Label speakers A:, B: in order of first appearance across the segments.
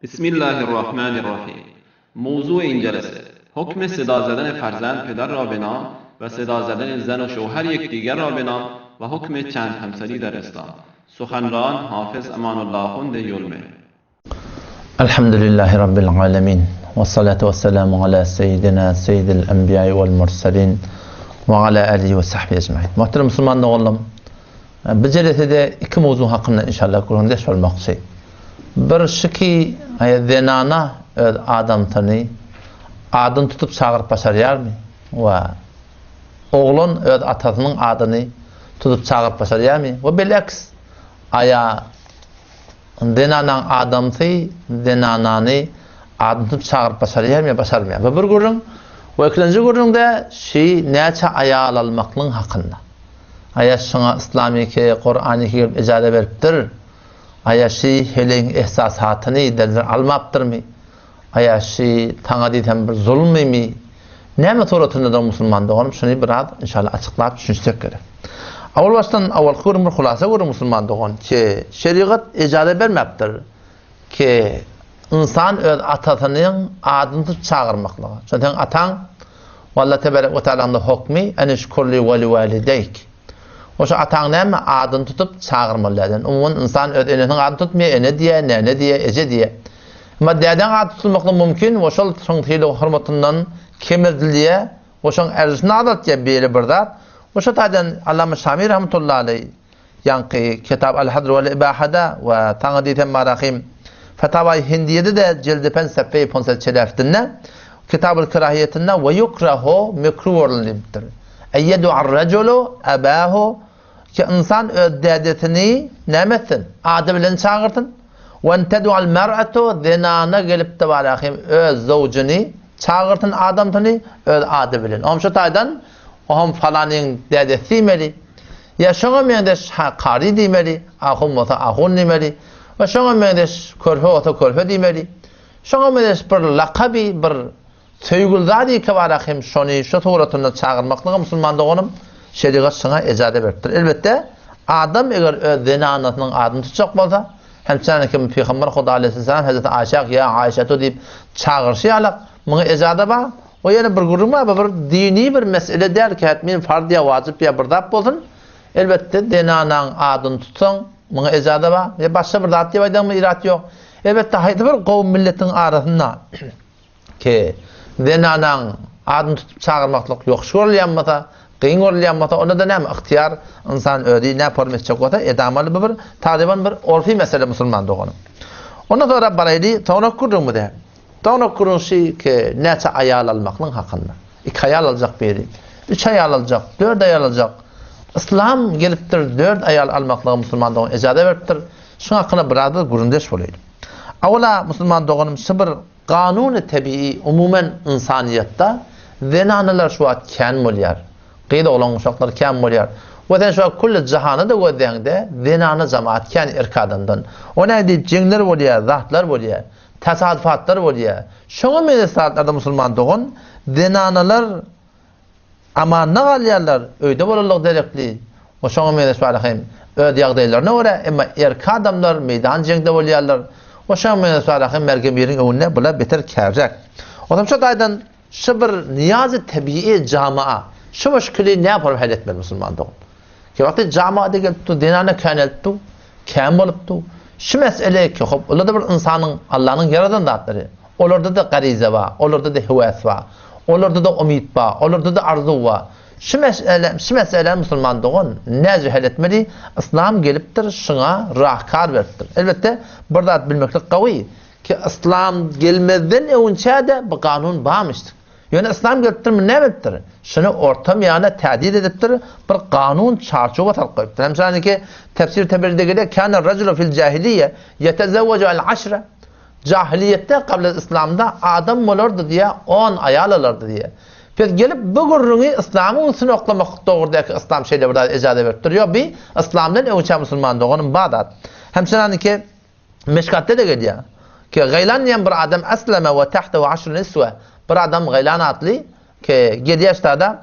A: Bismillahirrahmanirrahim. موضوع این جلسه حکم صدا زدن فرزند پدر را به نام و صدا زدن زن و شوهر یکدیگر را به نام و حکم چند همسری در اسلام. سخنران حافظ امان الله خند یلمه.
B: الحمد لله رب العالمين والصلاة والسلام على سيدنا سيد الأنبياء والمرسلين وعلى آله وصحبه أجمعين. محترم مسلمان oğlum, bu celsede iki mevzu hakkında inşallah konuşacağız olmakçı. Bir şiki zenana adam tanı adını tutup çağırıp başarıyor mu? Ve oğlun atasının adını tutup çağırıp başarıyor mu? Ve bilaks aya denanan adamsı denananı adını tutup çağırıp başarıyor mu? Başarmıyor. Ve bir görün ve ikinci görün de neçe ayal almaklığın hakkında. Aya şuna İslami ki Kur'an'ı ki icade veriptir. Aya helen ihsasatını derler almaptır mı? Aya tana diyten bir zulmü mi? Neme toratında da Müslüman doğum şunu biraz inşallah açıklayıp düşünsek gerek. Avval baştan avval kurumur hulasa kurumur Müslüman doğum ki şeriat icade vermeptir ki insan öz atasının adını çağırmakla. Zaten atan vallahi tebarek ve teala'nın hükmü enişkurli ve livalideyk. Oşa atan neme adını tutup çağırmalıdır. Umumun insan öz eninin adını tutmuyor, ene diye, ne diye, ece diye. Ama deden adı tutulmakla mümkün, oşal çoğuntiyle hürmetinden kemildiliğe, oşan erzisine adat diye biri birdat. Oşa tadan Allame Şami rahmetullahi aleyh, yankı kitab Al-Hadr vel-İbahada ve Tanıdiyeten Marahim Fetavai Hindiye'de de cildipen sefeyi ponsel çeleftinde, kitab-ı kırahiyetinde ve yukrahu mikru orlanibdir. Eyyedu'ar raculu abahu ki insan öz dedetini nemetsin, adı bilen çağırtın. Ve entedu'al mer'atu zinana gelip de barahim öz zavcını çağırtın adamtını öz adı bilen. Omşu taydan ohum falanın dedesi meli. Ya şuna mendeş kari demeli, ahum ota ahun demeli. Ve şuna mendeş körfe ota körfe demeli. Şuna mendeş bir lakabi bir sevgilzadi ki barahim şunu şu tuğratını çağırmaklığı Müslüman doğunum şeriat şuna icade verdir. Elbette adam eğer öz zinanasının adını tutacak olsa hem sen ki Peygamber Huda Aleyhisselam Hazreti Ayşe ya Ayşe deyip çağırışı alak buna icade var. O yani bir guruma bir dini bir mesele der ki etmin fardiye vacip ya bırdap olsun. Elbette zinanan adını tutsan buna icade var. Ya başka bir zat diye mı irat yok. Elbette haydi bir kavim milletin arasında ki zinanan adını tutup çağırmaklık yok. Şu olyanmasa kıyın olyanmasa ona da ne ihtiyar insan ödeyi ne yapar mescek olsa edamalı bir taliban bir orfi mesele Müslüman doğanım. Ondan sonra baraydı tavnak kurun mu de? Tavnak kurun ki neçe ayal almaklığın hakkında. 2 ayal alacak biri, 3 ayal alacak, 4 ayal alacak. İslam geliptir 4 ayal almaklığın Müslüman doğan icade veriptir. Şunun hakkında biraz gurundeş olaydı. Avla Müslüman doğanım sıbır kanun-u tebii umumen insaniyette zinanalar şu an ken molyar. Qeyda olan uşaqlar ken molyar. Ve şu an kulli cihanı da gördüğünde zinana cemaat ken irkadından. O ne deyip cinler oluyor, zatlar oluyor, tesadüfatlar oluyor. Şuna meselelerde Müslüman doğun zinanalar ama ne alıyorlar? Öyde bolalıq derekli. O şuna meselelerde öde yağdaylar ne ora? Ama irkadamlar meydan cengde oluyorlar. O şamene sonra mergemerin önüne bula beter kâracak. O da şu daydan şu bir niyazı tabii camaa. Şu müşkili ne yapar halletmez Müslüman doğum. Ki vakti camaa da geldi dinana kaneltu, kam oluptu. Şu mesele ki hop orada bir insanın Allah'ın yaradan zatları. Orada da garize var, orada da hevas var. Orada da umid var, orada da arzu var. Şu mesele Müslüman doğun ne halletmeli? İslam geliptir şuna rahkar veriptir. Elbette burada bilmeklik kavi ki İslam gelmeden önce de bu kanun bağmıştır. Yani İslam geliptir mi ne veriptir? Şunu ortam yana tedid ediptir bir kanun çarçuva talqiptir. Mesela ki tefsir tebirde gele kana raculu fil cahiliye yetezevvecu al aşra. Cahiliyette kabla İslam'da adam olurdu diye 10 ayal alırdı diye. Peki gelip bu gurrunu İslam'ın üstüne oklamak doğrudaki İslam şeyle burada icade vertiriyor. Bir İslam'dan önce Müslüman doğanın Bağdat. Hemşire ki Meşkat'ta da geliyor. Ki Gaylan diyen bir adam aslama ve tahtehu 10 nisve. Bir adam Gaylan adlı ki 7 yaşta da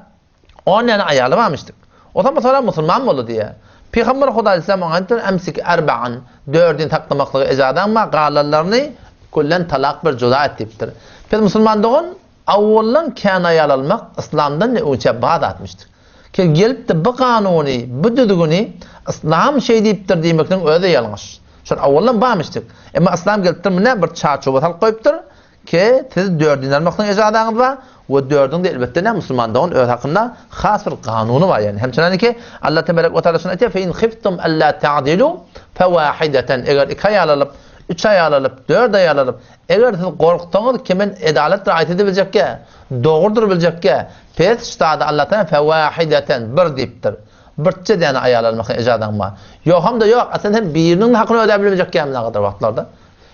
B: 10 tane ayalı varmıştık. O zaman sonra Müslüman mı oldu diye. Peygamber Huda Aleyhisselam anlatır emsik 4'ün taklamaklığı icade ama galallarını kullen talak bir juda etiptir. Biz musulmanlığın avvallan kan ayal almak İslam'dan ne uça bağ atmıştık. Ki gelip de bu kanuni, bu düdügünü İslam şey deyiptir demekten öyle yanlış. Şol avvallan bağmıştık. Ama İslam gelip de ne bir çarçoba tal koyuptur ki siz dördün almaktan icadınız var. Ve dördünde elbette ne Müslümanlığın öz hakkında has bir kanunu var yani. Hem ki Allah Tebarek ve Teala sünneti fe in khiftum alla ta'dilu fawahidatan. Eğer 2 ayal alıp 3 ayal alıp 4 ayal alıp eğer siz korktuğunuz kimin adalet riayet edebilecekke, doğrudur bilecekке, pes istada Allah Teala fawahidatan bir deyiptir. Birçe tane ayal almak icadın var. Yok hem de yok. Aslında birinin hakkını ödeyebilecekke ne kadar vaktlarda.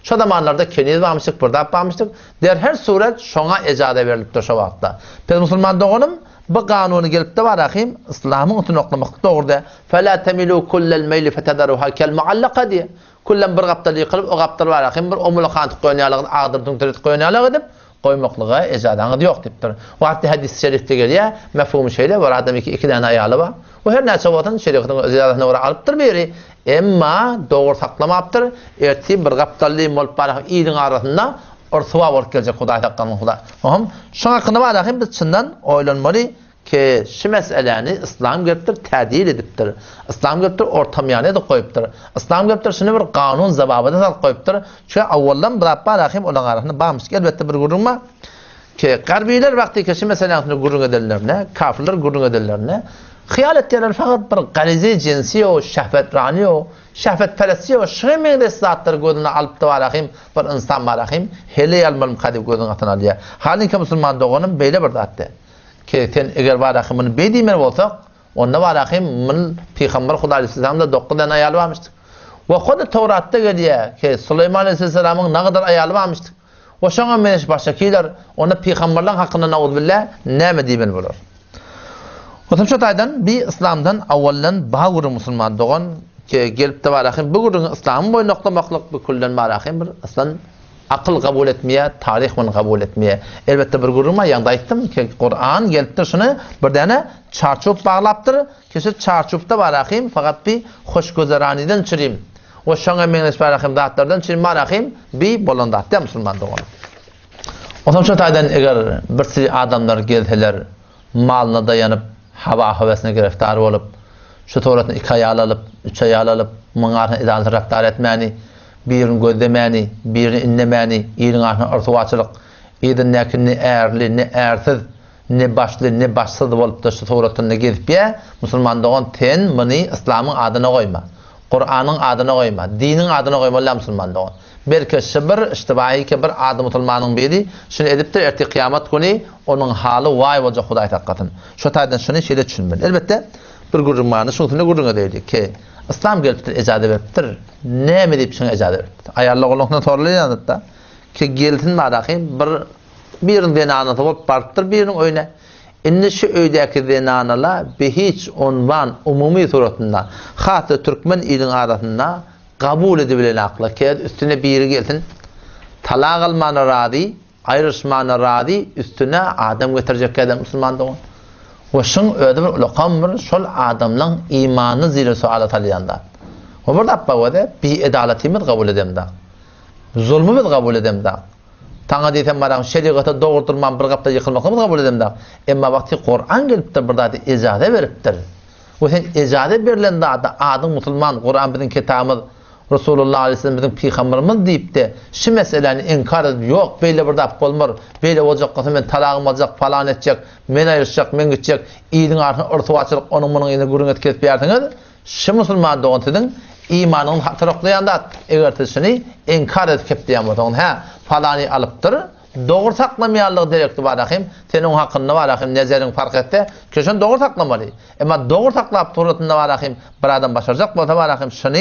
B: Şu zamanlarda keniz varmıştık, burada varmıştık. Der her suret şona icade verilipdir şu vaqtda. Biz Müslüman doğanım bu kanunu gelip de var ahim İslam'ın ütünü oklamak doğruda. فَلَا تَمِلُوا كُلَّ الْمَيْلِ فَتَدَرُوهَا كَالْمُعَلَّقَ diye. Kullen bir gaptal yıkılıp o gaptal var ahim bir omulakantı koynayalığı, ağdırdın tırıt koynayalığı edip koymaklığa icadanı yok deyiptir. O hatta hadis-i şerifte geliyor, mefhumu şeyle var adam iki tane ayalı var. O her neyse vatan şerifinin icadanı var alıptır biri. Emma doğru saklamaptır. Erti bir gaptalli olup barak iyinin arasında orsuva olup gelecek Huday takkanın Huday. Şuna hakkında var ahim biz çından oylanmalı ki şu meseleni İslam geliptir, tədil ediptir. İslam geliptir, ortamyanı da koyuptur. İslam geliptir, şunu bir kanun zababı da koyuptur. Çünkü avvaldan bırak var ahim olan arasında bağımız. Elbette bir gururma ki Garbiler vakti ki şu meseleni gurur ederlerine, kafirler gurur ederlerine خیال ettiler fakat bir garizi cinsi o şehvetrani o şehvetperesti o şemeğde zatlar gözüne alıp da varahim bir insan varahim hele almalım kadib gözüne atan alıyor. Halbuki Müslüman doğanın böyle bir zattı. Ki sen eğer varahimini bedimer olsak onda varahim min Peygamber Huda Aleyhisselam'da 9 tane ayal varmıştı. Ve Huda Tevrat'ta geliyor ki Süleyman Aleyhisselam'ın ne kadar ayal varmıştı. Ve şuna meneş baştakiler ona Peygamberlerin hakkında naudbillah ne mi diyebil bulur. Otam şu taydan bir İslam'dan avvallan bağ guru Müslüman doğan ki gelip de var ahim bu gurun İslam'ın boyun noklamaklık bir kullan var ahim bir aslan akıl kabul etmeye, tarih bunu kabul etmeye. Elbette bir guruma yanında aytdım ki Kur'an gelip de şunu bir tane çarçup bağlaptır. Ki çarçupta var ahim fakat bir hoşgözəraniden çüreyim. O şuna menes var ahim dağıtlardan çüreyim var ahim bir bolondattı Müslüman doğan. Otam şu taydan eğer bir sürü adamlar geldiler malına dayanıp hava havasına giriftar olup şu Tevrat'ın 2 ayal alıp 3 ayal alıp mınarını idalet raftar etmeni birini gözlemeni birini inlemeni iyinin arasına ortuvaçılık iyinin ne eğerli ne eğersiz ne başlı ne başsız olup da şu Tevrat'ın ne gidip ya Müslüman doğan ten bunu İslam'ın adına koyma Kur'an'ın adına koyma dinin adına koyma la Müslüman doğan belki şibir iştibai ki bir adı Müslümanın biri şunu ediptir erti kıyamet günü onun halı vay olacak Huday takkatın. Şu taydan şunu şeyle düşünmeli. Elbette bir gururmanı şunu ne gururuna deyildi ki İslam geliptir icade veriptir. Ne mi deyip şunu icade veriptir. Ayarlı olmaktan sorulayan da ki geltin madaki birinin denanatı olup barıptır birinin oyuna. İnni şu öydeki denanala bir hiç onvan umumi suratında hatta Türkmen ilin arasında kabul edebilen akla ki üstüne biri gelsin talaq almana radi ayrışmana radi üstüne adam getirecek adam Müslüman doğun ve şun öde bir uluqam bir şol adamlan imanı zira suala taliyanda o burada appavada bir edaletimiz kabul edem da zulmü kabul edem da Taňa diýsem baran şeriata dogurdurman bir gapda yıkılmakmy kabul edem da emma vakti Kur'an gelipdir burada icade beripdir o sen icade berilen da adım Müslüman Kur'an bizim kitabımız Resulullah Aleyhisselam bizim peygamberimiz deyip de şu meseleni inkar edip yok böyle burada olmur böyle olacak kısım men talağım olacak falan edecek men ayrışacak men gidecek iyiliğin arasında ortuvaçılık onun bunun yine gurun etkilep berdiniz şu Müslüman doğan dedin imanın hatırlayanda eğer tüşünü inkar edip kep diyen bodan ha falani alıptır doğru saklamayanlığı direkti var ahim senin hakkında var ahim nezerin fark etti köşen doğru saklamalı ama doğru saklayıp turatında var ahim bir adam başaracak bu da var ahim şunu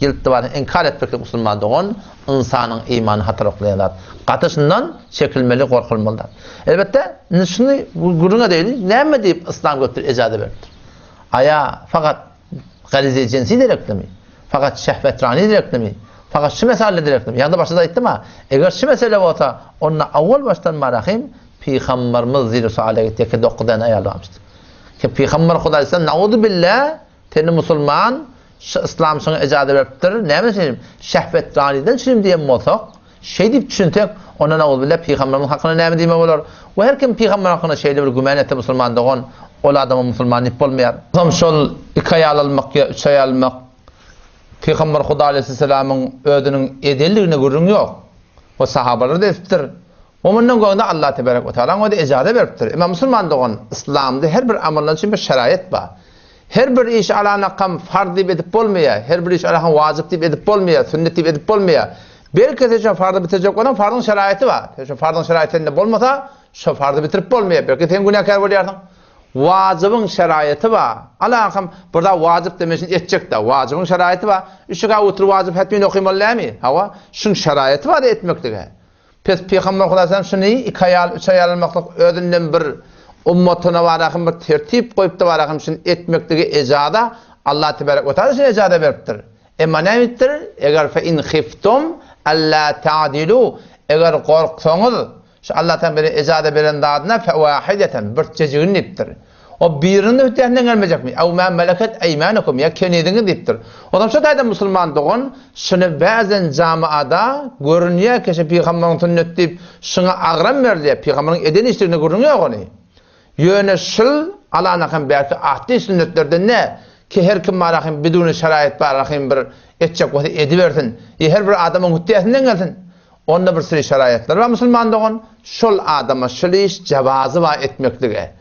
B: gelip de var inkar etmekle Müslüman doğan insanın imanı hatırlayanlar katısından çekilmeli korkulmalılar elbette şunu guruna değil ne mi deyip İslam götür icade verdir aya fakat garizi cinsi direkti mi fakat şehvetrani direkti mi fakat şu mesele direkti mi yanında başta da ettim ha eğer şu mesele olsa onunla avval baştan marahim Peygamberimiz zirüsü aleyhi ki 9 tane ayal varmıştı ki Peygamber Hudaysa'nın naudu billah teni Müslüman İslam şuna icade veriptir. Ne mi söyleyeyim? Şehvetraniden şimdi diyem olsak, şey deyip düşünsek, ondan ağıl bile Peygamber'in hakkına näme diýme bolar? Ve her kim Peygamber hakkında şeyde bir gümen etse musulman dogon, ol adamı musulman ip bolmaýar. Tam şol 2 ayal almak ya 3 ayal almak Peygamber Huda aleyhisselamın ödünün edelligine görün yok. O sahabalar da ettir. Omundan goňda Allah tebarek ve taala o da ejade beripdir. Ama musulman dogon İslamda her bir amaldan için bir şerait bar. Her bir iş alana kam fard diýip edip bolmaýar, her bir iş alana wajyp diýip edip bolmaýar, sünnet diýip edip bolmaýar. Belki teşe fardı bitecek olan fardın şeraiti var. Teşe fardın şeraitinde bolmasa şu fardı bitirip bolmaýar. Belki sen günahkar bolýarsyň. Wajybyň şeraiti var. Alakam burada wajyp demesin etjek da wajybyň şeraiti var. Işığa oturup wajyp etmeýän okuymallymy? Hawa şun şeraiti var etmekdige. Peygamber Hudaýdan şunu 2 ayal 3 ayal almaklyk ödünden bir ummatyna barakym bir tertip goýup da barakym şunu etmekdige ejada Allah tebarek ve taala şunu ejada beripdir. Emma nämitdir? Eger fe in khiftum alla ta'dilu eger gorksaňyz şu Allah'tan beri ejada beren dadyna fe wahideten bir çejiğin dipdir. O birini ötenden gelmeyecek mi? Ev ma melaket eymanukum ya kenediňiz dipdir. Adam şu taýda musulman dogon şunu bazen jamaada görünýär ki Peygamberin sünnet diýip şuna agram berdi. Peygamberin eden işlerine görünýär ony. Yöne şıl alanakan belki ahdi sünnetlerden ne? Ki her kim marahim biduni şerait barahim bir etjek wagt edibersin. Her bir adamın hüddetinden gelsin. Onda bir sürü şeraitler var musulman dogon şol adama şol iş jawazı var etmekdige.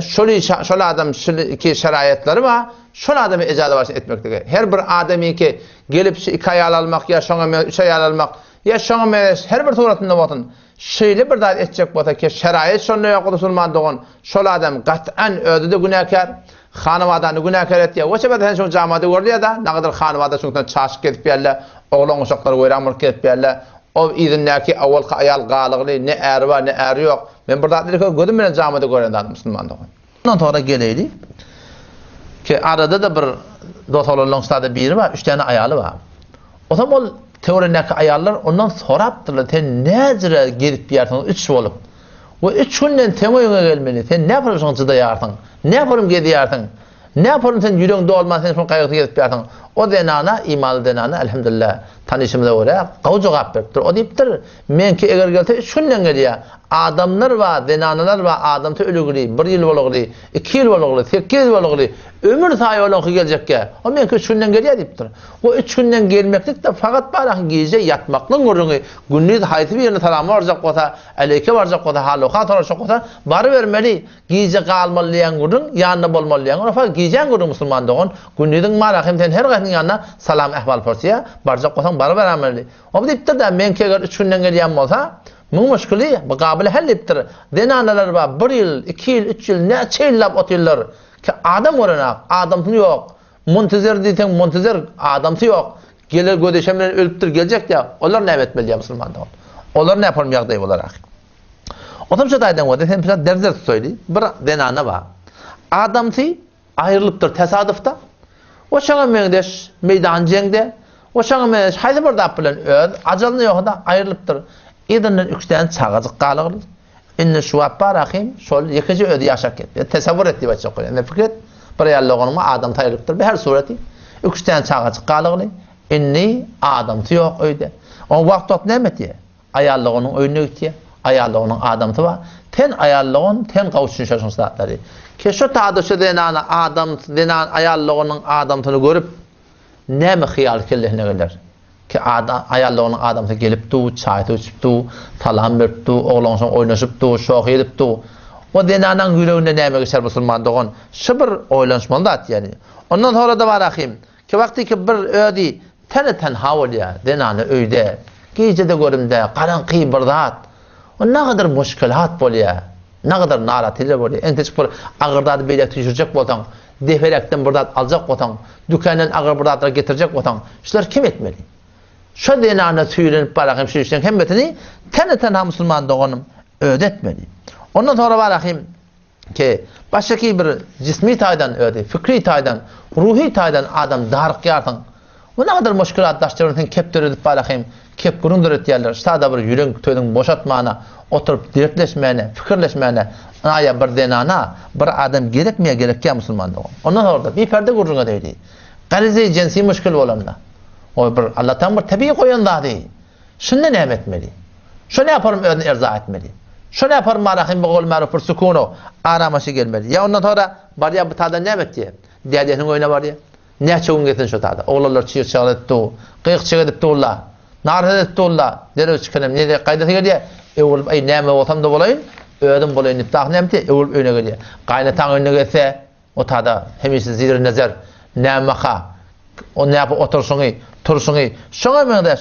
B: Şol adam ki şeraitleri var. Şol adamı ejazı var etmekdige. Her bir adamı ki gelip 2 ayal almak ya şoňa 3 ayal almak ya şoňa her bir suratında bolsun. Şeýle bir zat etjek bolsa ki şerait şonda ýok musulman dogon şol adam gat'an ödüde günahkar. Hanımadany günahkar etdi. O sebäpden şo jamada gördi da nagdyr hanımada şoňdan çaşyk ketip berler, oglan uşaklar goýramyr ketip berler. O izinnäki awal ayal galygly ne äri bar ne äri ýok. Men bir zat gözüm bilen jamada görýän musulman dogon. Ondan sonra geleyli ki arada da bir dostolarlaryň stada biri bar, 3 tane ayaly bar. O zaman teorenäki ayallar ondan sorapdylar, "Sen näzire gelip ýarsyň 3 bolup? O 3 günden teňe gelmeli. Sen ne yaparsın çydaýarsyň? Ne yaparım gedýärsiň? Ne yaparım sen ýüregiň dolmasyn şol gaýgy gelip ýarsyň?" O denana imal denana elhamdülillah tanışymda görä, gaw jogap beripdir. O diýipdir, "Men ki eger gelse 3 günden gelýär. Adamlar we denanalar we adamty ölegüli, 1 ýyl bolagly, 2 ýyl bolagly, 8 ýyl bolagly, ömür saýy bolan geljekkä. O men ki 3 günden gelýär" diýipdir. O 3 günden gelmeklik de fakat barak gije yatmaklyň görüňi, gündüz haýty bir ýerine salam barjak bolsa, aleyke barjak bolsa, halokat barjak bolsa, bary bermeli. Gije galmalýan görüň, ýanyna bolmalýan. O fakat gijen görüň musulman dogon, gündüziň marahym sen her gaýtyň ýanyna salam ähwal porsiýa, barjak bolsaň bary bermeli. O diýipdir da men ki eger 3 günden gelýän bolsa, bu müşkili bu gabil hallipdir. Denanalar bar 1 ýyl, 2 ýyl, 3 ýyl ne çeýlap otyrlar. Ki adam görənak, adamty ýok. Muntazir diýsen muntazir adamty ýok. Gelir gödeşem bilen ölüpdir geljek ya. Olar näme etmeli musulmanlar? Olar ne yapalım ýagdaý bolar? Otam şu taýdan wada sen bir derzer söýdi. Bir denana bar. Adamty aýrylypdyr tesadüfde. O şoňa meňdeş meýdan jeňde, o şoňa meňdeş haýdy bir dap bilen öz ajalyny ýokda aýrylypdyr. Edinden 3 tane çagazyk galygly. Inne şu aparahim şol ýekiji ödi ýaşap ketdi. Tesawwur etdi başak goýan. Fikret bir ýallagyny adam taýrypdyr. Bir her surati 3 tane çagazyk galygly. Inni adamty ýok öýde. O wagt nämetdi? Aýallagynyň öýüne gitdi. Aýallagynyň adamty bar. Ten aýallagyn, ten gawşyn şaşyň satlary. Keşo taýda denana adam, denan aýallagynyň adamtyny görüp näme hyýal kellehine geler? Ki aýallagynyň adamty gelipdi, çaý içipdi, salam beripdi, oglan soň oýnaşypdy, şok edipdi. O denanyň ýüreginde näme geçer musulman dogon? Şu bir oýlanşmaly zat ýani. Ondan sonra da bar ahim. Ki wagty ki bir ödi ten hawlya denany öýde, gejede görümde garanky bir zat. O ne kadar müşkilat bolýar. Ne kadar narahatlar bolýar. Ente bir agyrda beýle düşürjek bolsaň, deferekden bir zat aljak bolsaň, dükandan agyr bir zatlar getirjek bolsaň, şular kim etmeli? Şu denana tüýlenip barahym şu işden hemmetini ten musulman dogonum ödetmeli. Ondan sonra barahym ki başka bir cismi taýdan öde, fikri taýdan, ruhi taýdan adam darık ýardyň. O ne kadar müşkilat daşlaryndan kepdir edip barahym kep gurundur etýärler. Şada bir ýürek töýdüň boşatmana, oturup direktleşmäne, fikirleşmäne, aýa bir denana, bir adam gerekmeýär gerekýär musulman dogon. Ondan sonra bir perde gurunga diýdi. Garizi jinsi müşkil bolanda. O bir Allah'tan bir tabii koyan zady. Şunu ne etmeli? Şunu yaparım ödün erza etmeli. Şunu yaparım marahim bu maruf sukunu araması gelmeli. Ya ondan sonra var ya bu tada ne etti? Diyenin oyuna var ya. Ne çoğun getin şu tada. Oğlanlar çiğ çağırdı. Qıyıq çıkıp tolla. Narahat tolla. Dere çıkanım ne de kaydı geliyor. Evul ay neme otamda bolayın. Ödüm bolayın ittah nemti. Evul öne geliyor. Qaynatan önüne gelse o tada hemisi zidir nazar nemaha. O ne yapıp otursungi, tursungi. Şoňa meňdeş.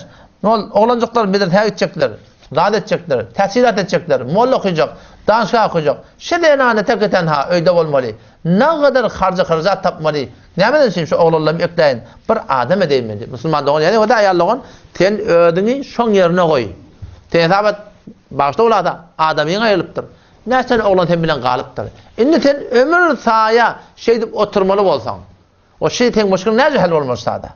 B: Oğlancıklar bilir täze edecekler. Zat edecekler, təsirat edecekler, molla okuyacak, danışga okuyacak. Şedenane teketen ha öyde olmalı. Ne kadar harcı tapmalı. Näme desin şu oğlanlarım ekleyin. Bir adam edeyimdi. Müslüman doğan yani o da ayarlığın ten ödünü şoň yerine koy. Tesabat başta olada adamın ayılıptır. Ne sen oğlan ten bilen galyptır. Indi sen ömür saya şey dip oturmalı bolsaň. O şey ten muşkul näce hal bolmasa da.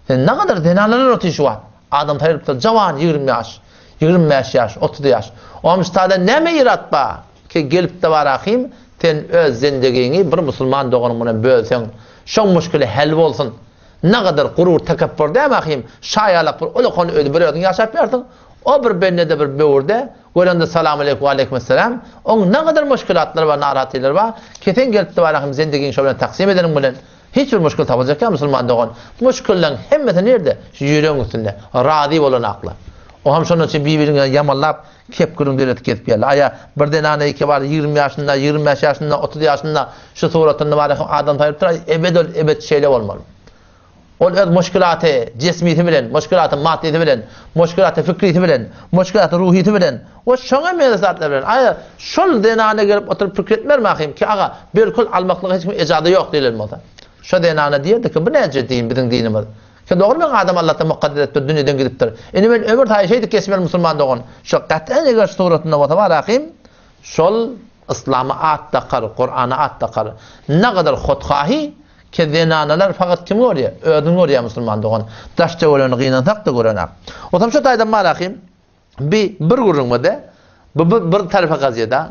B: Sen ne kadar denalar otuşu var. Adam tayılıptır. Jawan 20 yaş. 25 yaş, 30 yaş. O müstada näme yaratpa ki gelip de barahim ten öz zindigini bir musulman doğanın bilen bölseň, şoň muşkule hal bolsun. Ne kadar gurur, tekebbür dämahim, şaýalak bir ulukon ödü bir ödün yaşap berdiň. O bir bennede bir böwürde, görende salam aleykum ve aleykümselam. Oň ne kadar muşkulatlar we narahatlylar bar. Keten gelip de barahim zindigini şo bilen taksim edelim bilen. Hiç bir muşkul tapajak ya musulman doğan. Muşkullan hemmeti nerede? Şu ýüregiň üstünde. Razi bolan akla. O ham şonun için birbirini yamallap kep gürüm devlet ketip geldi. Aya birden ana iki var 20 yaşında, 25 yaşında, 30 yaşında şu suratında var adam tayıp tura ebed şeyle olmalı. O öz muşkulatı cismiyeti bilen, muşkulatı maddiyeti bilen, muşkulatı fikriyeti bilen, muşkulatı ruhiyeti bilen. O şoňa mezatlar bilen. Aya şol denane gelip oturup fikretmer mahim ki aga bir kul almaklık hiç ecada yok diýilen bolsa. Şo denane diýerdi ki bu näce diýin biziň dinimiz. Ki doğru mu adam Allah'tan mukadder ettir, dünyadan gidiptir. Eni men ömür taýy şeydi kesmel musulman doğan. Şo qat'an eger suratynda bolsa barahim, şol İslam'a at takar, Kur'an'a at takar. Ne kadar hotkahi ki zenanalar fakat kim görüyor? Ödün görüyor musulman doğan. Taşça ölen gıynan tak da görenak. O tam şu taýdan barahim, bir gurrunmada, bir tarafa gaziyada,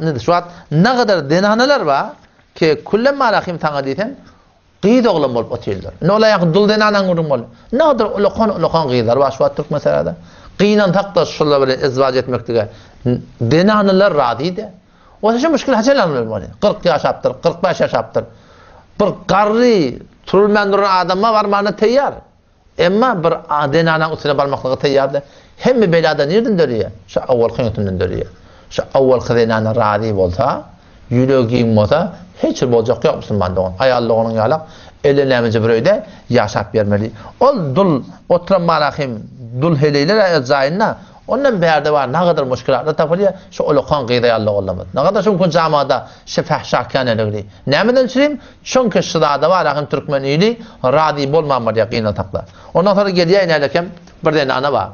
B: ne kadar zenanalar var ki kullen marahim taňa diýsen, Qıyyd oğlan bolup oteldir. Ne olayak dul denanan gurun bol. Ne kadar ulaqan qıyydlar var şu Türk meselede. Qıynan takda şulla bilen izvac etmekdige. Denanlar radiydi. O şu müşkil haçalanmıyor. 40 yaşaptır, 45 yaşaptır. Bir qarri turulman duran adamma barmana teyyar. Emma bir denanan üstüne barmaklığı teyyardı. Hemme belada nereden dörüyor? Şu awwal qıyıntından dörüyor. Şu awwal qıdenanan radi bolsa, yüreğin bolsa hiç boljak yok musulman doğan. Ayallığının yalak, elenemici bir öyde yaşap vermeli. Ol dul, oturan marahim, dul heleyler ezayinna, ondan berde var, ne kadar muşkilatla tapılıyor, şu ulukan qıyda yallık olamaz. Ne kadar şunkun camada, şu fahşakâneligli. Nemeden çüreyim? Çünkü şıdada var, akın Türkmeniyli, radi bolmamar yaqina tapla. Ondan sonra geliyor inerlekem, bir de ana var.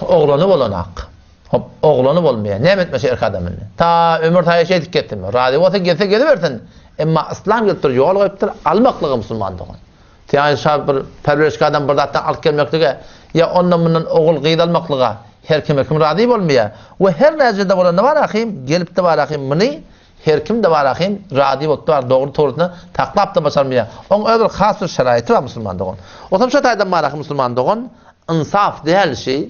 B: Oğlanı bolanak. Hop oğlanı bolmaya ne etmesi erk adamını. Ta ömür taýy şey diketdim. Radio wata gelse geliversin. Emma İslam gelipdir, ýol goýupdyr, almaklygy musulman dogan. Täze şap bir perwerişki adam bir zatdan alyp gelmeklige, ya ondan bundan oğul gıyda almaklyga her kim rady bolmaya. We her näjede bolan ne bar ahim, gelip de bar ahim muni her kim de bar ahim rady bolupdyr, dogry torutyny taklap da başarmaya. Oň özel has bir şeraýaty bar musulman dogan. Otam şu taýdan bar ahim musulman dogan insaf diýil şey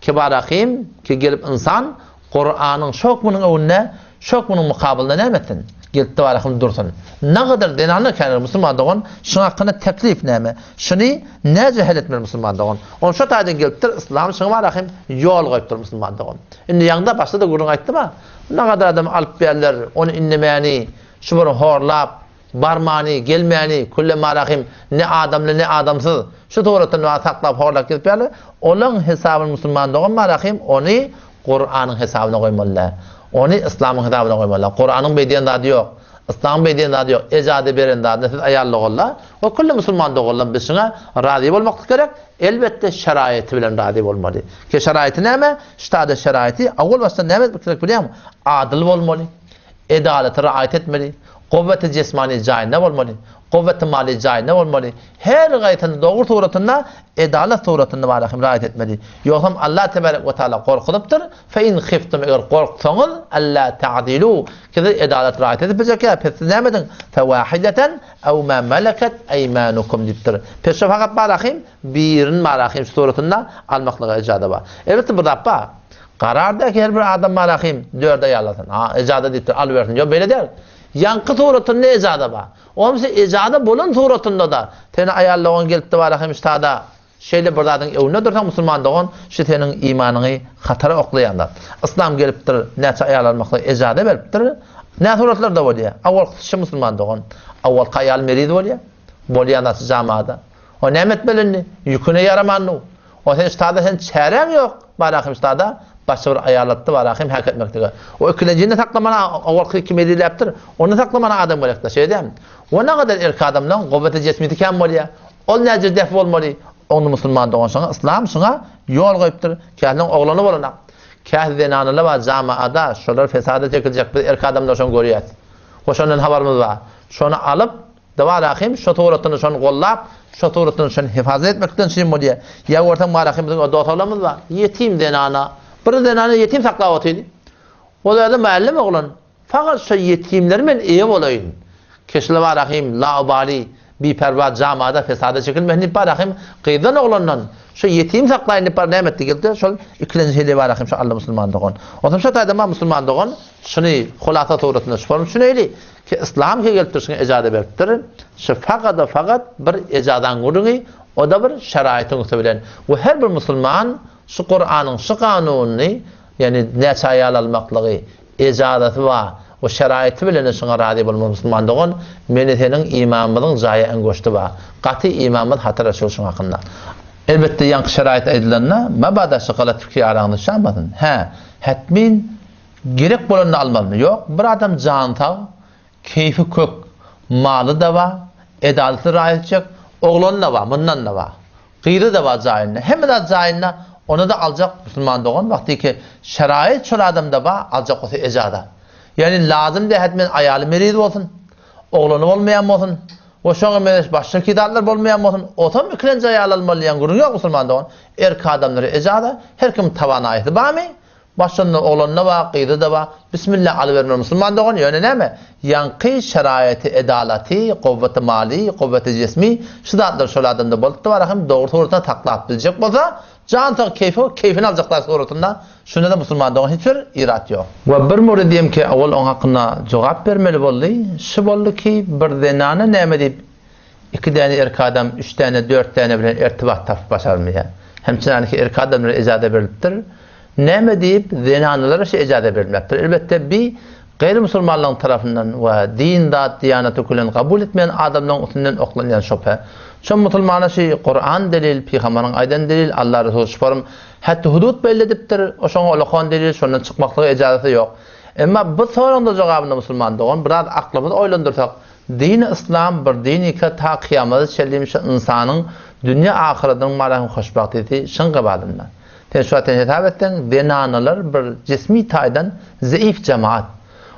B: ki barahim ki gelip insan Kur'an'ın şokmunun önüne, şokmunun mukabilinde ne ettin? Gelip de barahim dursun. Ne kadar denanlı kendileri Müslüman doğan, şuna hakkında teklif neyme? Şunu ne cehel etmeli Müslüman doğan? Onun şu taýdan gelipdir, İslam şuna barahim yol koyupdur Müslüman doğan. Şimdi yanında başta da gurun ayttı mı? Ne kadar adam alıp berler, onu inlemeyeni, şu bunu horlap, barmani, gelmeyeni, kulle marahim, ne adamlı ne adamsız, şu doğrultuda ne saklap horlap gelip berler, olan hesabın Müslüman doğan marahim, onu Kur'an'ın hesabına koymalılar. Onu İslam'ın hesabına koymalılar. Kur'an'ın beydiyen dadı yok. İslam'ın beydiyen dadı yok. Ecade beren dadı, nefes ayarlı olurlar. O kulle Müslüman doğan bir şuna radiyip olmak gerek. Elbette şeraiti bilen radiyip olmalı. Ki şeraiti neyme? İşte şeraiti, avul başta neyme etmek gerek biliyor musun? Adil olmalı. Edaleti riayet etmeli. Kuvveti cismani cay ne olmalı? Kuvveti mali cay ne olmalı? Her gayetinde doğru suratında edalet suratında varahim rahat etmeli. Yoksa Allah tebarek ve teala korkuluptur. Fe in khiftum eğer korksanız alla ta'dilu. Kedi edalet rahat edecek ya. Pes demedin. Fe vahideten ev ma meleket eymanukum diptir. Pes fakat varahim birin varahim suratında almaklığa icade var. Evet bu da kararda ki her bir adam varahim dörde yalasın. Ha icade diptir alıversin. Yok böyle der. Yankı suratında icade var. Olmasa icade bulun suratında da. Teni ayarlığın gelip de varahim istada. Şeyle birdadın evine dursan musulmandığın şu senin imanını hatara oklayanlar. İslam geliptir, neçe ayarlanmakla icade veriptir. Ne suratlar da oluyor. Avval kışı musulmandığın, avval kayal merid oluyor. Bolyanası camiada. O nemet belini, yüküne yaramanlı. O sen istada sen çaren yok. Varahim istada. Başka bir ayarlattı varahim hak etmektedir. O ikincini saklamana avval kim edil yaptır. Onu saklamana adam olacak şey değil mi? O ne kadar erkek adamdan kuvveti cismi diken oluyor. O necir def olmalı. Onu musulman doğan sonra İslam sana yol koyuptur. Kendin oğlanı olana. Kâh zenanılı var camiada şolar fesada çekilecek bir erkek adamlar şonu görüyor. O şonun haberimiz var. Şonu alıp dava rahim şu tuğratını şonu kollap şu tuğratını şonu hifazet etmekten şey mi diye. Ya ortam rahimimizin o dotalarımız var. Yetim zenana. Bir zenana yetim saklavatıydı. O da müellim oğlan. Fakat şu yetimlerмен iyi olayın. Keşle var rahim laubali bir perva camiada fesada çekilmehni parahim qıydan oğlandan şu yetim saklayın par nemet geldi şu ikinci hili varahim şu Allah musulmandığın o şu taydama musulmandığın şunu xulasa suratında şu form şuneyli ki İslam ki geldi şunu icade beriptir şu fakat bir icadan guruni o da bir şeraitin bilen ve her bir musulman şu Kur'an'ın şu kanununu yani neçe ayal almaklığı icadeti var o şeraiti bilen şuna radi bolma musulmandığın meni senin imamının jayı en goştu var. Qati imamın hatara şolşun hakkında. Elbette yankı şerait edilenle mabada şakalat fikri arağını şamadın. Hatmin gerek bolanını almalı. Yok. Bir adam canta, keyfi kök, malı da var, edaleti rayet edecek, oğlanı da var, bundan da var. Gıyri da var cayinle. Hemen de cayinle onu da alacak musulmandığın vakti ki şerait şol adamda var, alacak olsa ecada. Yani lazım de hatmen ayalı merid olsun. Oğlanı olmayan olsun. O şoňa menes başka kidarlar bolmayan olsun. Otam ikinci ayalı almalıyan gurun yok musulmandığın. Erkek adamları ecada her kim tavana ayeti bami. Başlanın oğlanına var, qıydı da var. Bismillah alıverme musulmandığın yönü neme? Yankı şeraiti, edaleti, kuvveti mali, kuvveti cismi şidatlar şol adamda bolup da var. Hem doğru suratına takla atlayacak bolsa Canta keyfini alacaklar suratında. Şunda da musulmandığın hiçbir irat yok. Ve bir murid diyeyim ki avval onun hakkında cevap vermeli boldu. Şu boldu ki bir zenana neme deyip 2 tane erkek adam, 3 tane, 4 tane bilen irtibat tapıp başarmaya. Hemçinin ki erkek adamlara icade veriliptir. Neme deyip zenanalara icade verilmektir. Elbette bir gayrimusulmanlığın tarafından ve dindat, diyaneti kulen kabul etmeyen adamların üstünden oklanan şüphe. Şu musulmana Kur'an delil, Peygamberin aydan delil, Allah Resulü şüpharım hatta hudud belli ediptir. O şoňa olaqan delil, şondan çıkmaklığı icazeti yok. Ama bu sorunda cevabını musulmandığın biraz aklımızı oylandırsak, din-i İslam bir din-i ki ta kıyamet çellimiş insanın dünya ahiretinin marahim hoşbahtiyeti şın qibadından. Teşvaten hitap ettin, zenanalar bir cismi taydan zayıf cemaat.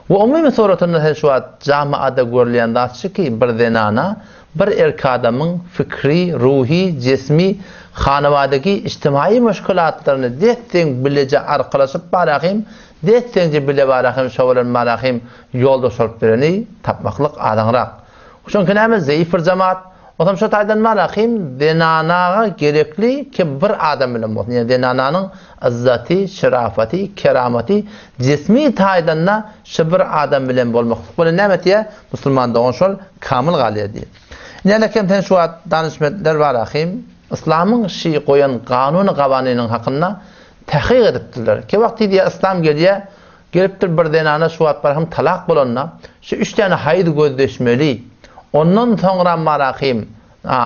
B: Ve umumi suratında teşvat camiada görülen dağıtçı ki bir zenana bir erkek adamın fikri, ruhi, cismi, hanavadaki içtimai meşgulatlarını dettin bilece arkalaşıp barahim, dettince bile barahim şovalan barahim yolda sorup vereni tapmaklık adanrak. Çünkü neyme zayıf bir cemaat. O zaman şu taydan barahim zenanağa gerekli ki bir adam bilen olsun. Yani zenananın izzati, şerafati, keramati, cismi taydanna şu bir adam bilen olmaklık. Bunu neyme diye musulmanda şol kamil galiye diye. Nelekem ten şu danışmetler var ahim. İslam'ın koyan kanunu qavanının hakkında tahqiq edipdiler. Ki vakti diye İslam gelipdir bir denana şu barahim talak bolanna. Şu 3 tane hayd gözleşmeli. Ondan sonra marahim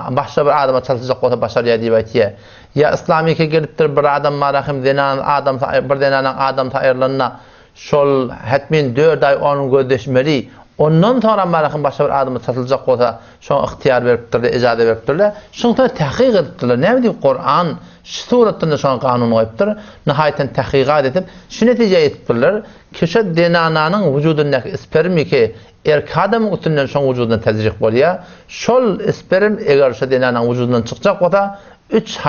B: başka bir adama çalışacak olsa başarıya diye. Ya İslami ki gelipdir bir adam marahim bir denana adam tayarlanna şol hatmin 4 ay onun gözleşmeli. Ondan sonra malakın başka bir adamı satılacak olsa şuna ihtiyar veripdirler, icade veripdirler. Şuna tahqiq edipdirler. Ne diyeyim Kur'an şu suretinde şuna kanun koyupdir. Nihayeten tahqiqat edip şu netice etipdirler. Kişi denananın vücudundaki spermi ki erkek adamın üstünden şunun vücuduna tezrik bolýar. Şol sperm eger şu denananın vücudundan çıkacak olsa 3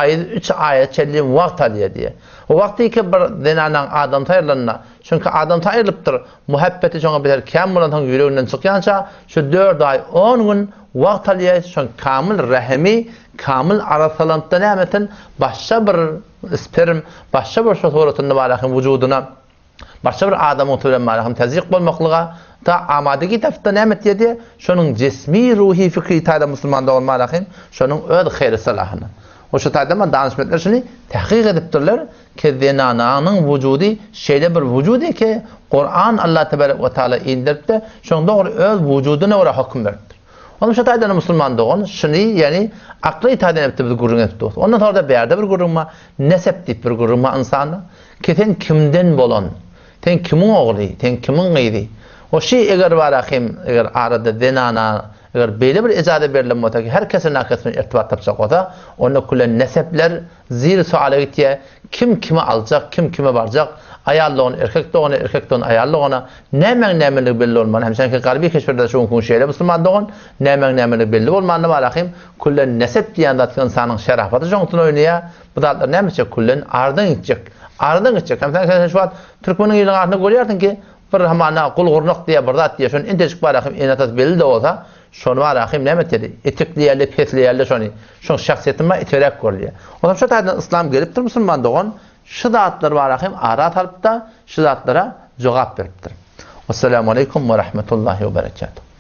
B: ay çelliğin vakt alıyor diye. O vakti ki bir denanan adam tayırlanına. Çünkü adam tayırlıptır. Muhabbeti şuna biter. Kam bulan yüreğinden çıkyança şu 4 ay 10 gün vakt alıyor. Şu kamil rahimi, kamil arasalantıda nemetin başka bir sperm, başka bir şotoratında malakın vücuduna başka bir adamın türen malakın tezik bolmaklığa da amadaki tafta nemet yedi. Şunun cismi, ruhi, fikri tayda Müslüman doğan malakın şunun öd khayri salahını. O şu taydama danışmetler şunu tahqiq edipdirler ki denananın vücudi şeyle bir vücudi ki Kur'an Allah Tebarek ve Teala indirdi. Şun doğru öz vücuduna göre hüküm verdi. Onun şu taydana Müslüman doğan şunu yani aklı taydana etdi bir gurun etdi. Ondan sonra da bir yerde bir gurunma nesep deyip bir gurunma insanı ki sen kimden bolon, sen kimin oğlu, sen kimin gıydi. O şey eğer var akim eğer arada denana eğer böyle bir icade verilen ki herkesin arkasından irtibat tapacak o da onda kullan nesepler zir suale gittiye kim kime alacak, kim kime varacak, ayarlığın erkek doğan, erkek doğan ayarlığına nemenlik belli olmalı. Hem sanki kalbi keşferde şu kun şeyle Müslüman doğan nemenlik belli olmalı malakim kullan nesep diyen de insanın şerafatı çoğunluğunu oynaya bu da ne mi kullan ardan gidecek. Ardan gidecek. Hem sanki şu an Türkmenin ilin ardını görüyorsun ki bir hamana kul gurnak diye birdat diye şun intecik barakim inatat belli de olsa şonu var ahim ne metedi etikliyerli pesliyerli şunu şahsiyetime iterek görüyor. Ondan şu taydan İslam gelipdir Müslüman doğan şu zatlar var ahim arat alıp da şu zatlara cevap veripdir. Esselamu aleyküm ve rahmetullahi ve berekatuhu.